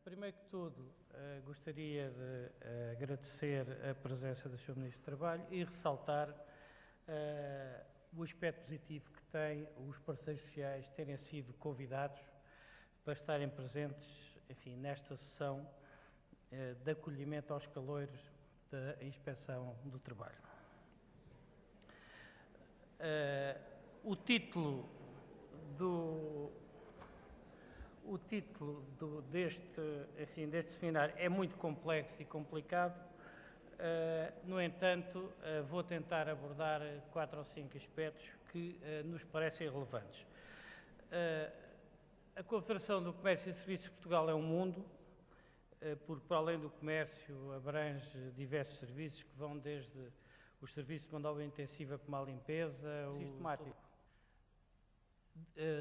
Primeiro que tudo, gostaria de agradecer a presença do Sr. Ministro do Trabalho e ressaltar o aspecto positivo que tem os parceiros sociais terem sido convidados para estarem presentes, enfim, nesta sessão de acolhimento aos caloiros da Inspeção do Trabalho. O título deste seminário é muito complexo e complicado, no entanto, vou tentar abordar 4 ou 5 aspectos que nos parecem relevantes. A Confederação do Comércio e Serviços de Portugal é um mundo, porque para além do comércio abrange diversos serviços que vão desde os serviços de mão de obra intensiva como a limpeza, sistemático.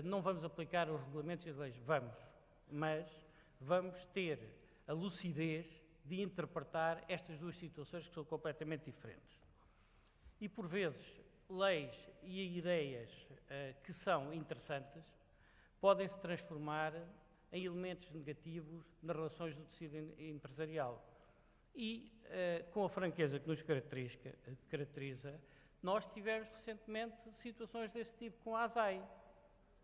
Não vamos aplicar os regulamentos e as leis, mas vamos ter a lucidez de interpretar estas duas situações que são completamente diferentes. E, por vezes, leis e ideias que são interessantes podem-se transformar em elementos negativos nas relações do tecido empresarial. E, com a franqueza que nos caracteriza, nós tivemos recentemente situações desse tipo com a ASAI.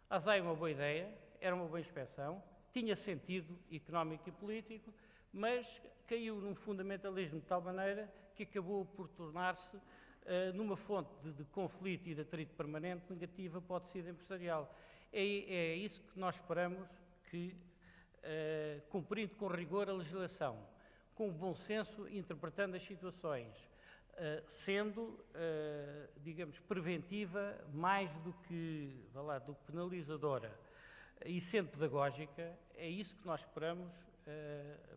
A ASAI é uma boa ideia, era uma boa inspeção, tinha sentido económico e político, mas caiu num fundamentalismo de tal maneira que acabou por tornar-se numa fonte de conflito e de atrito permanente negativa para o tecido empresarial. É isso que nós esperamos que, cumprindo com rigor a legislação, com o bom senso, interpretando as situações, sendo, digamos, preventiva mais do que penalizadora e sendo pedagógica, é isso que nós esperamos,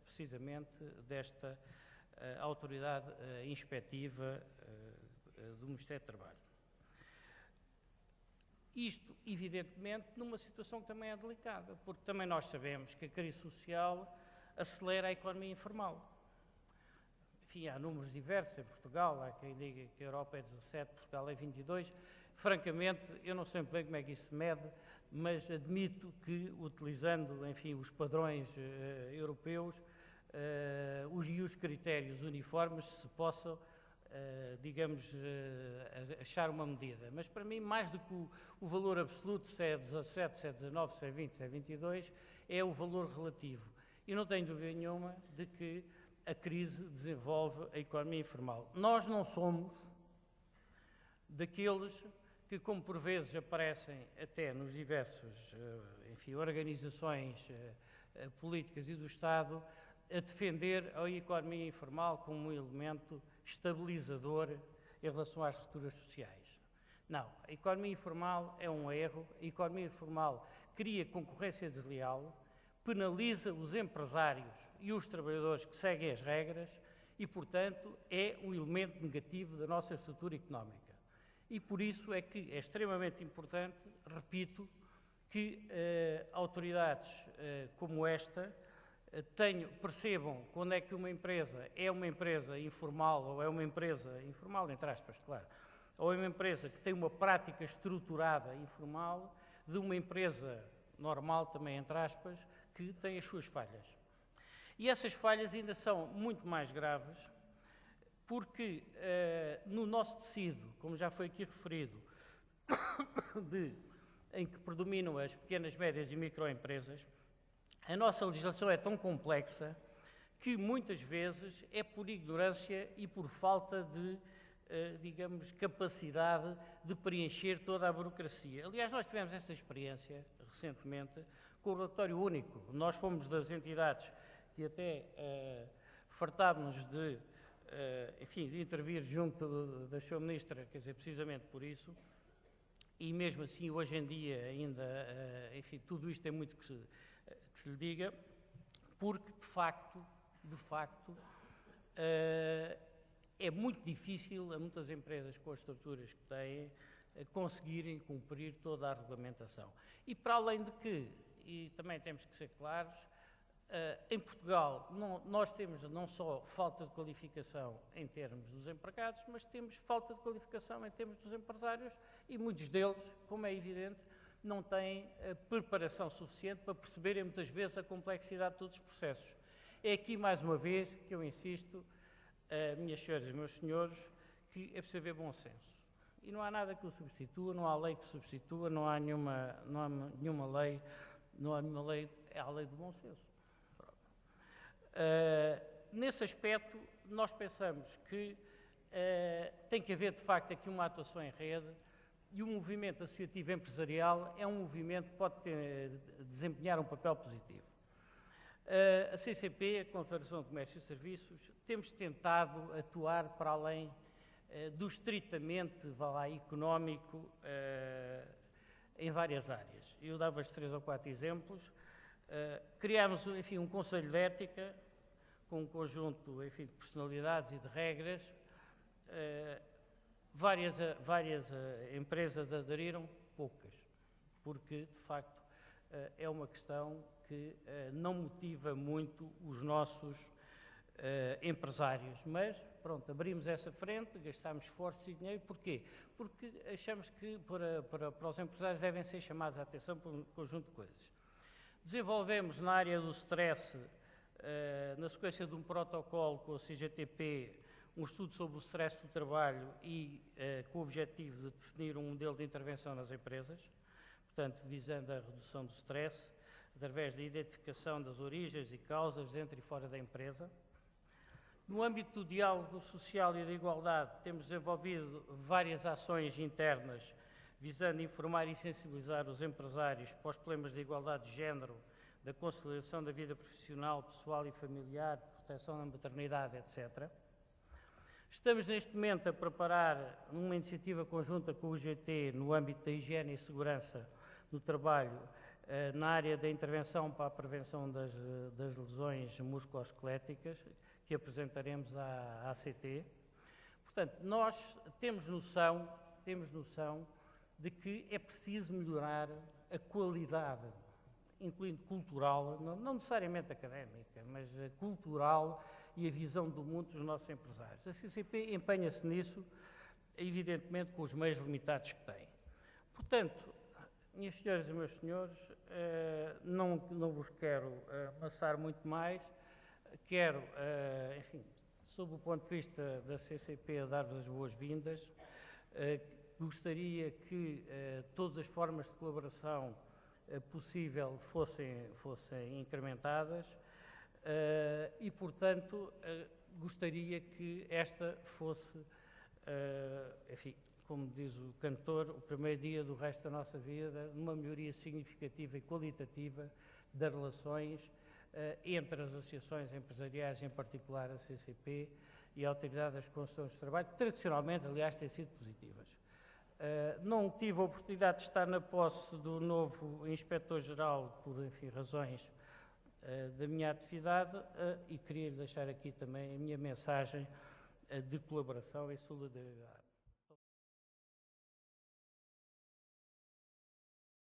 precisamente, desta autoridade inspectiva do Ministério do Trabalho. Isto, evidentemente, numa situação que também é delicada, porque também nós sabemos que a crise social acelera a economia informal. Enfim, há números diversos em Portugal, há quem diga que a Europa é 17, Portugal é 22. Francamente, eu não sei bem como é que isso se mede, mas admito que, utilizando, enfim, os padrões europeus e os critérios uniformes, se possam, digamos, achar uma medida. Mas, para mim, mais do que o valor absoluto, se é 17, se é 19, se é 20, se é 22, é o valor relativo. E não tenho dúvida nenhuma de que a crise desenvolve a economia informal. Nós não somos daqueles que, como por vezes aparecem até nos diversos, enfim, organizações políticas e do Estado, a defender a economia informal como um elemento estabilizador em relação às rupturas sociais. Não, a economia informal é um erro, a economia informal cria concorrência desleal, penaliza os empresários e os trabalhadores que seguem as regras e, portanto, é um elemento negativo da nossa estrutura económica. E por isso é que é extremamente importante, repito, que autoridades como esta percebam quando é que uma empresa é uma empresa informal ou é uma empresa informal, entre aspas, claro, ou é uma empresa que tem uma prática estruturada informal de uma empresa normal, também entre aspas, que tem as suas falhas. E essas falhas ainda são muito mais graves porque no nosso tecido, como já foi aqui referido, em que predominam as pequenas, médias e microempresas, a nossa legislação é tão complexa que muitas vezes é por ignorância e por falta de, digamos, capacidade de preencher toda a burocracia. Aliás, nós tivemos essa experiência recentemente com o relatório único. Nós fomos das entidades que até fartámos de, enfim, de intervir junto da Sra. Ministra, quer dizer, precisamente por isso, e mesmo assim, hoje em dia, ainda, enfim, tudo isto tem muito que se lhe diga, porque, de facto, é muito difícil a muitas empresas com as estruturas que têm conseguirem cumprir toda a regulamentação. E para além de que, e também temos que ser claros, em Portugal nós temos não só falta de qualificação em termos dos empregados, mas temos falta de qualificação em termos dos empresários e muitos deles, como é evidente, não têm preparação suficiente para perceberem muitas vezes a complexidade de todos os processos. É aqui, mais uma vez, que eu insisto, minhas senhoras e meus senhores, que é preciso haver bom senso. E não há nada que o substitua, não há lei que o substitua, não há nenhuma lei, é a lei do bom senso. Nesse aspecto, nós pensamos que tem que haver, de facto, aqui uma atuação em rede e o movimento associativo empresarial é um movimento que pode desempenhar um papel positivo. A CCP, a Confederação de Comércio e Serviços, temos tentado atuar para além do estritamente, económico, em várias áreas. Eu dava-vos 3 ou 4 exemplos. Criámos, enfim, um Conselho de Ética, com um conjunto, enfim, de personalidades e de regras. Várias empresas aderiram, poucas, porque, de facto, é uma questão que não motiva muito os nossos empresários. Mas, pronto, abrimos essa frente, gastámos esforços e dinheiro. Porquê? Porque achamos que para os empresários devem ser chamados a atenção por um conjunto de coisas. Desenvolvemos na área do stress, na sequência de um protocolo com a CGTP, um estudo sobre o stress do trabalho e com o objetivo de definir um modelo de intervenção nas empresas, portanto, visando a redução do stress, através da identificação das origens e causas dentro e fora da empresa. No âmbito do diálogo social e da igualdade, temos desenvolvido várias ações internas, visando informar e sensibilizar os empresários para os problemas de igualdade de género, da conciliação da vida profissional, pessoal e familiar, proteção da maternidade, etc. Estamos neste momento a preparar uma iniciativa conjunta com o UGT no âmbito da higiene e segurança no trabalho, na área da intervenção para a prevenção das lesões musculoesqueléticas, que apresentaremos à ACT. Portanto, nós temos noção de que é preciso melhorar a qualidade, incluindo cultural, não necessariamente académica, mas cultural e a visão do mundo dos nossos empresários. A CCP empenha-se nisso, evidentemente com os meios limitados que tem. Portanto, minhas senhoras e meus senhores, não vos quero amassar muito mais, quero, enfim, sob o ponto de vista da CCP, dar-vos as boas-vindas. Gostaria que todas as formas de colaboração possível fossem incrementadas e, portanto, gostaria que esta fosse, enfim, como diz o cantor, o primeiro dia do resto da nossa vida, numa melhoria significativa e qualitativa das relações entre as associações empresariais, em particular a CCP, e a Autoridade das Condições de Trabalho, que tradicionalmente, aliás, têm sido positivas. Não tive a oportunidade de estar na posse do novo Inspetor-Geral por, enfim, razões da minha atividade e queria deixar aqui também a minha mensagem de colaboração e solidariedade.